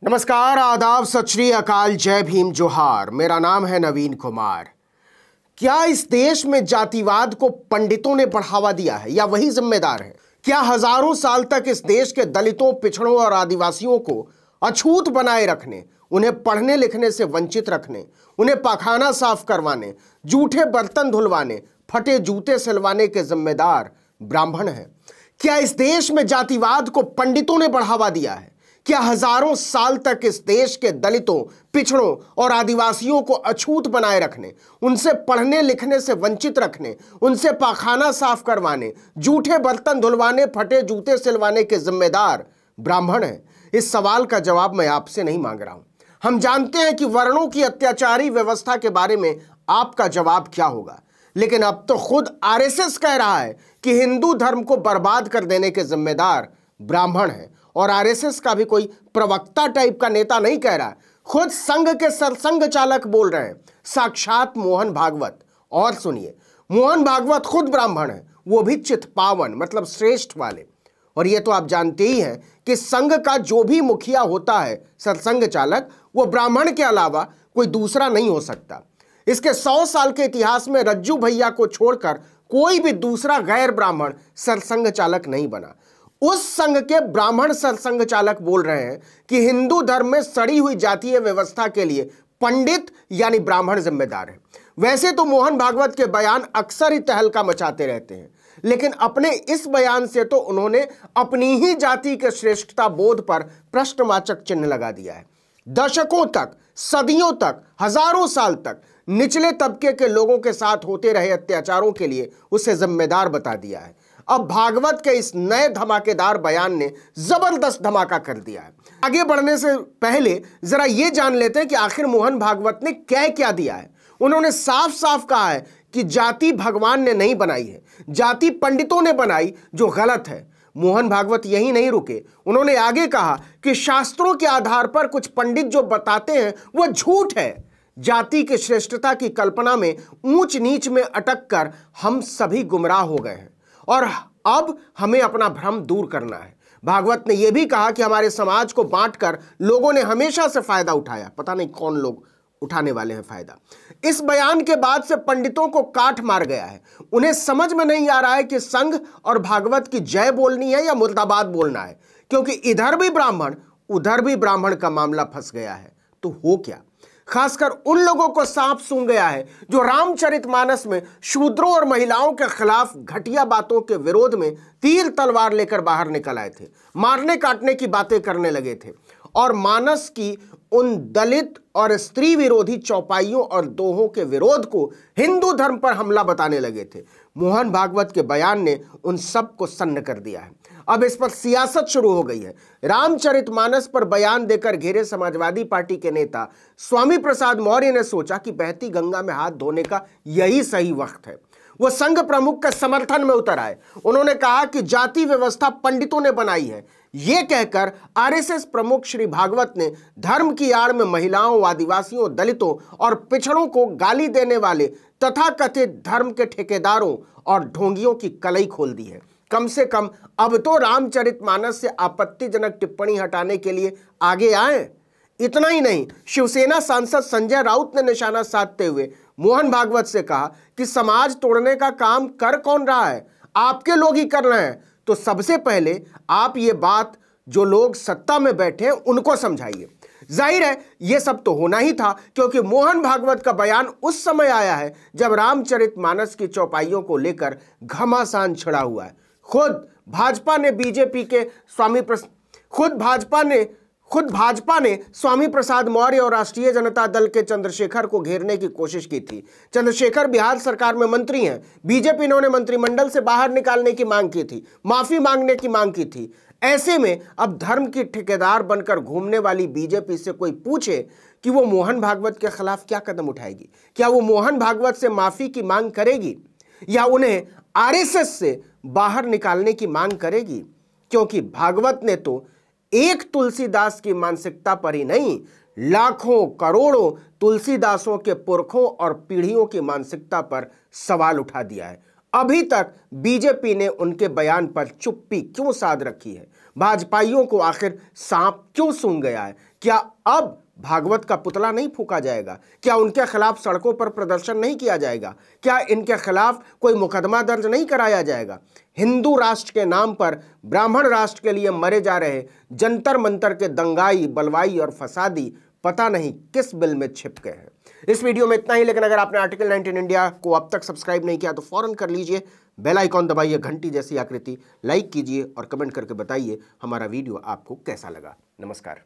नमस्कार, आदाब, सत श्री अकाल, जय भीम, जोहार। मेरा नाम है नवीन कुमार। क्या इस देश में जातिवाद को पंडितों ने बढ़ावा दिया है या वही जिम्मेदार है? क्या हजारों साल तक इस देश के दलितों, पिछड़ों और आदिवासियों को अछूत बनाए रखने, उन्हें पढ़ने लिखने से वंचित रखने, उन्हें पाखाना साफ करवाने, जूठे बर्तन धुलवाने, फटे जूते सिलवाने के जिम्मेदार ब्राह्मण हैं? क्या इस देश में जातिवाद को पंडितों ने बढ़ावा दिया है? क्या हजारों साल तक इस देश के दलितों, पिछड़ों और आदिवासियों को अछूत बनाए रखने, उनसे पढ़ने लिखने से वंचित रखने, उनसे पाखाना साफ करवाने, जूठे बर्तन धुलवाने, फटे जूते सिलवाने के जिम्मेदार ब्राह्मण हैं? इस सवाल का जवाब मैं आपसे नहीं मांग रहा हूं। हम जानते हैं कि वर्णों की अत्याचारी व्यवस्था के बारे में आपका जवाब क्या होगा, लेकिन अब तो खुद आरएसएस कह रहा है कि हिंदू धर्म को बर्बाद कर देने के जिम्मेदार ब्राह्मण हैं। और आरएसएस का भी कोई प्रवक्ता टाइप का नेता नहीं कह रहा है, खुद संघ के सरसंघ चालक बोल रहे हैं, साक्षात मोहन भागवत। और सुनिए, मोहन भागवत खुद ब्राह्मण है, वो भी चितपावन मतलब श्रेष्ठ वाले। और ये तो आप जानते ही हैं कि संघ का जो भी मुखिया होता है, सरसंघ चालक, वो ब्राह्मण के अलावा कोई दूसरा नहीं हो सकता। इसके 100 साल के इतिहास में रज्जू भैया को छोड़कर कोई भी दूसरा गैर ब्राह्मण सरसंघ चालक नहीं बना। उस संघ के ब्राह्मण सरसंघ चालक बोल रहे हैं कि हिंदू धर्म में सड़ी हुई जातीय व्यवस्था के लिए पंडित यानी ब्राह्मण जिम्मेदार है। वैसे तो मोहन भागवत के बयान अक्सर ही तहलका मचाते रहते हैं, लेकिन अपने इस बयान से तो उन्होंने अपनी ही जाति के श्रेष्ठता बोध पर प्रश्नवाचक चिन्ह लगा दिया है। दशकों तक, सदियों तक, हजारों साल तक निचले तबके के लोगों के साथ होते रहे अत्याचारों के लिए उसे जिम्मेदार बता दिया है। अब भागवत के इस नए धमाकेदार बयान ने जबरदस्त धमाका कर दिया है। आगे बढ़ने से पहले जरा ये जान लेते हैं कि आखिर मोहन भागवत ने क्या दिया है। उन्होंने साफ साफ कहा है कि जाति भगवान ने नहीं बनाई है, जाति पंडितों ने बनाई, जो गलत है। मोहन भागवत यही नहीं रुके, उन्होंने आगे कहा कि शास्त्रों के आधार पर कुछ पंडित जो बताते हैं वो झूठ है। जाति की श्रेष्ठता की कल्पना में ऊंच नीच में अटक कर हम सभी गुमराह हो गए हैं और अब हमें अपना भ्रम दूर करना है। भागवत ने यह भी कहा कि हमारे समाज को बांटकर लोगों ने हमेशा से फायदा उठाया, पता नहीं कौन लोग उठाने वाले हैं फायदा। इस बयान के बाद से पंडितों को काट मार गया है। उन्हें समझ में नहीं आ रहा है कि संघ और भागवत की जय बोलनी है या मुर्दाबाद बोलना है, क्योंकि इधर भी ब्राह्मण उधर भी ब्राह्मण का मामला फंस गया है। तो हो क्या? खासकर उन लोगों को सांप सूंघ गया है जो रामचरितमानस में शूद्रों और महिलाओं के खिलाफ घटिया बातों के विरोध में तीर तलवार लेकर बाहर निकल आए थे, मारने काटने की बातें करने लगे थे और मानस की उन दलित और स्त्री विरोधी चौपाइयों और दोहों के विरोध को हिंदू धर्म पर हमला बताने लगे थे। मोहन भागवत के बयान ने उन सब को सन्न कर दिया है। अब इस पर सियासत शुरू हो गई है। रामचरितमानस पर बयान देकर घिरे समाजवादी पार्टी के नेता स्वामी प्रसाद मौर्य ने सोचा कि बहती गंगा में हाथ धोने का यही सही वक्त है। वो संघ प्रमुख के समर्थन में उतर आए। उन्होंने कहा कि जाति व्यवस्था पंडितों ने बनाई है। ये कहकर आरएसएस प्रमुख श्री भागवत ने धर्म की आड़ में महिलाओं, आदिवासियों, दलितों और पिछड़ों को गाली देने वाले तथाकथित धर्म के ठेकेदारों और ढोंगियों की कलई खोल दी है। कम से कम अब तो रामचरितमानस से आपत्तिजनक टिप्पणी हटाने के लिए आगे आए। इतना ही नहीं, शिवसेना सांसद संजय राउत ने निशाना साधते हुए मोहन भागवत से कहा कि समाज तोड़ने का काम कर कौन रहा है? आपके लोग ही कर रहे हैं। तो सबसे पहले आप ये बात जो लोग सत्ता में बैठे हैं उनको समझाइए। जाहिर है ये सब तो होना ही था, क्योंकि मोहन भागवत का बयान उस समय आया है जब रामचरितमानस की चौपाइयों को लेकर घमासान छिड़ा हुआ है। खुद भाजपा ने स्वामी प्रसाद मौर्य और राष्ट्रीय जनता दल के चंद्रशेखर को घेरने की कोशिश की थी। चंद्रशेखर बिहार सरकार में मंत्री हैं। बीजेपी ने मंत्रिमंडल से बाहर निकालने की मांग की थी, माफी मांगने की मांग की थी। ऐसे में अब धर्म की ठेकेदार बनकर घूमने वाली बीजेपी से कोई पूछे कि वो मोहन भागवत के खिलाफ क्या कदम उठाएगी, क्या वो मोहन भागवत से माफी की मांग करेगी या उन्हें आरएसएस से बाहर निकालने की मांग करेगी? क्योंकि भागवत ने तो एक तुलसीदास की मानसिकता पर ही नहीं, लाखों करोड़ों तुलसीदासों के पुरखों और पीढ़ियों की मानसिकता पर सवाल उठा दिया है। अभी तक बीजेपी ने उनके बयान पर चुप्पी क्यों साध रखी है? भाजपाइयों को आखिर सांप क्यों सूंघ गया है? क्या अब भागवत का पुतला नहीं फूका जाएगा? क्या उनके खिलाफ सड़कों पर प्रदर्शन नहीं किया जाएगा? क्या इनके खिलाफ कोई मुकदमा दर्ज नहीं कराया जाएगा? हिंदू राष्ट्र के नाम पर ब्राह्मण राष्ट्र के लिए मरे जा रहे जंतर मंतर के दंगाई, बलवाई और फसादी पता नहीं किस बिल में छिप गए हैं। इस वीडियो में इतना ही, लेकिन अगर आपने आर्टिकल 19 इंडिया को अब तक सब्सक्राइब नहीं किया तो फौरन कर लीजिए, बेल आइकॉन दबाइए, घंटी जैसी आकृति, लाइक कीजिए और कमेंट करके बताइए हमारा वीडियो आपको कैसा लगा। नमस्कार।